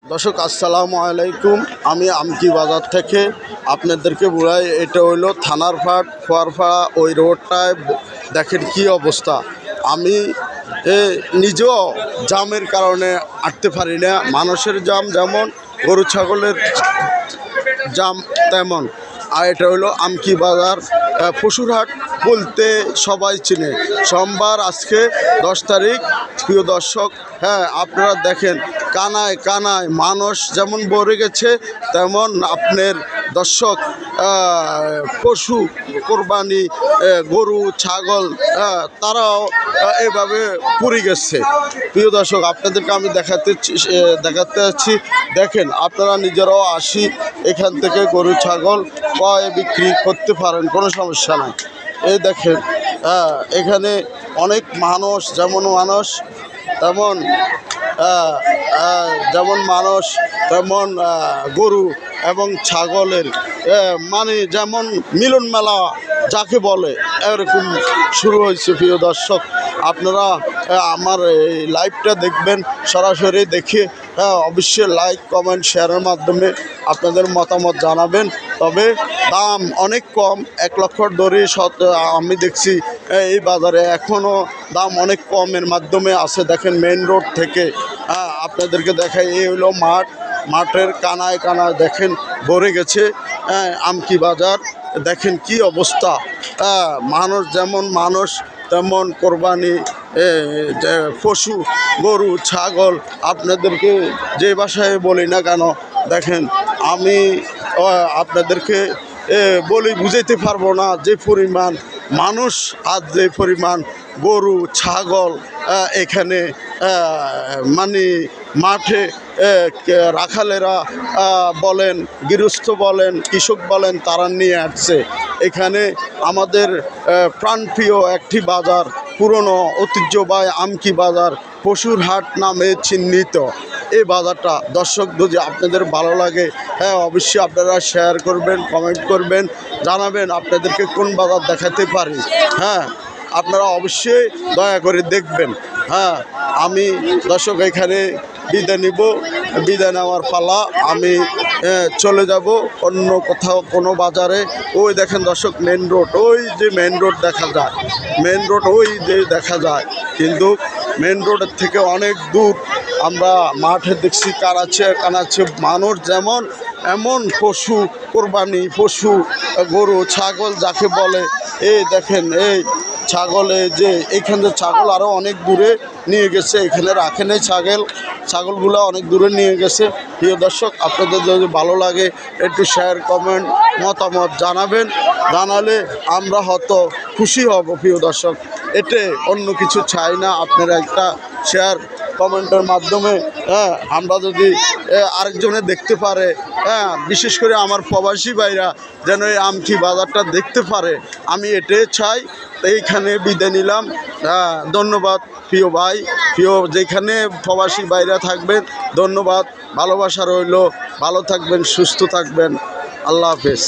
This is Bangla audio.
দর্শক আসসালামু আলাইকুম। আমি আমকি বাজার থেকে আপনাদেরকে বলাই, এটা হইলো থানার ফাট ফোয়ারপাড়া, ওই রোডটায় দেখেন কি অবস্থা। আমি নিজেও জামের কারণে হাঁটতে পারি না। মানুষের জাম যেমন, গরু ছাগলের জাম তেমন। আর এটা হলো আমকি বাজার, পশুর হাট বলতে সবাই চিনে। সোমবার আজকে 10 তারিখ। প্রিয় দর্শক, হ্যাঁ আপনারা দেখেন কানায় কানায় মানুষ যেমন ভরে গেছে, তেমন আপনার দর্শক পশু কোরবানি, গরু ছাগল তারাও এভাবে পুরি গেছে। প্রিয় দর্শক, আপনাদেরকে আমি দেখাতে যাচ্ছি। দেখেন আপনারা নিজেরাও আসি, এখান থেকে গরু ছাগল ক্রয় বিক্রি করতে পারেন, কোনো সমস্যা নাই। এই দেখেন এখানে অনেক মানুষ, যেমন মানুষ তেমন গরু এবং ছাগলের মানে যেমন মিলন মেলা যাকে বলে, এরকম শুরু হয়েছে। প্রিয় দর্শক, আপনারা আমার এই লাইভটা দেখবেন, সরাসরি দেখে অবশ্যই লাইক কমেন্ট শেয়ারের মাধ্যমে আপনাদের মতামত জানাবেন। তবে দাম অনেক কম, 1 লক্ষর দড়ি আমি দেখছি এই বাজারে এখনও দাম অনেক কমের মাধ্যমে আছে। দেখেন মেইন রোড থেকে আপনাদেরকে দেখাই, এই হলো মাঠের কানায় কানায় দেখেন ভরে গেছে আমকি বাজার। দেখেন কি অবস্থা, মানুষ যেমন মানুষ তেমন কোরবানি, পশু গরু ছাগল আপনাদেরকে যে ভাষায় বলি না কেন, দেখেন আমি আপনাদেরকে বলি বুঝাইতে পারবো না যে পরিমাণ মানুষ আর যে পরিমাণ গরু ছাগল এখানে মানে মাঠে রাখালেরা বলেন, গৃহস্থ বলেন, কৃষক বলেন, তারা নিয়ে আসছে। এখানে আমাদের প্রাণপ্রিয় একটি বাজার, পুরনো ঐতিহ্যবাহী আমকি বাজার, পশুর হাট নামে চিহ্নিত এই বাজারটা। দর্শক, যদি আপনাদের ভালো লাগে, হ্যাঁ অবশ্যই আপনারা শেয়ার করবেন, কমেন্ট করবেন, জানাবেন আপনাদেরকে কোন বাজার দেখাতে পারি। হ্যাঁ আপনারা অবশ্যই দয়া করে দেখবেন। হ্যাঁ আমি দর্শক এখানে বিদায় নিব, বিদায় নেওয়ার পালা। আমি চলে যাব অন্য কোথাও কোনো বাজারে। ওই দেখেন দর্শক মেন রোড, ওই যে মেন রোড দেখা যায়, মেন রোড ওই যে দেখা যায়, কিন্তু মেন রোডের থেকে অনেক দূর। আমরা মাঠে দেখছি কানাচ্ছে মানুষ যেমন, এমন পশু কোরবানি, পশু গরু ছাগল যাকে বলে। এই দেখেন এই ছাগলে যে এইখানে ছাগল আরও অনেক দূরে নিয়ে গেছে, এখানে রাখেন এই ছাগলগুলো অনেক দূরে নিয়ে গেছে। প্রিয় দর্শক, আপনাদের যদি ভালো লাগে একটু শেয়ার কমেন্ট মতামত জানাবেন, জানালে আমরা হয়তো খুশি হব। প্রিয় দর্শক, এতে অন্য কিছু চাই না, আপনারা একটা শেয়ার কমেন্টের মাধ্যমে আমরা যদি আরেকজনে দেখতে পারে, বিশেষ করে আমার প্রবাসী ভাইরা যেন এই আমকি বাজারটা দেখতে পারে, আমি এটাই চাই। এইখানে বিদায় নিলাম। ধন্যবাদ প্রিয় ভাই, প্রিয় যেখানে প্রবাসী ভাইরা থাকবেন, ধন্যবাদ, ভালোবাসা রইল। ভালো থাকবেন, সুস্থ থাকবেন, আল্লাহ হাফেজ।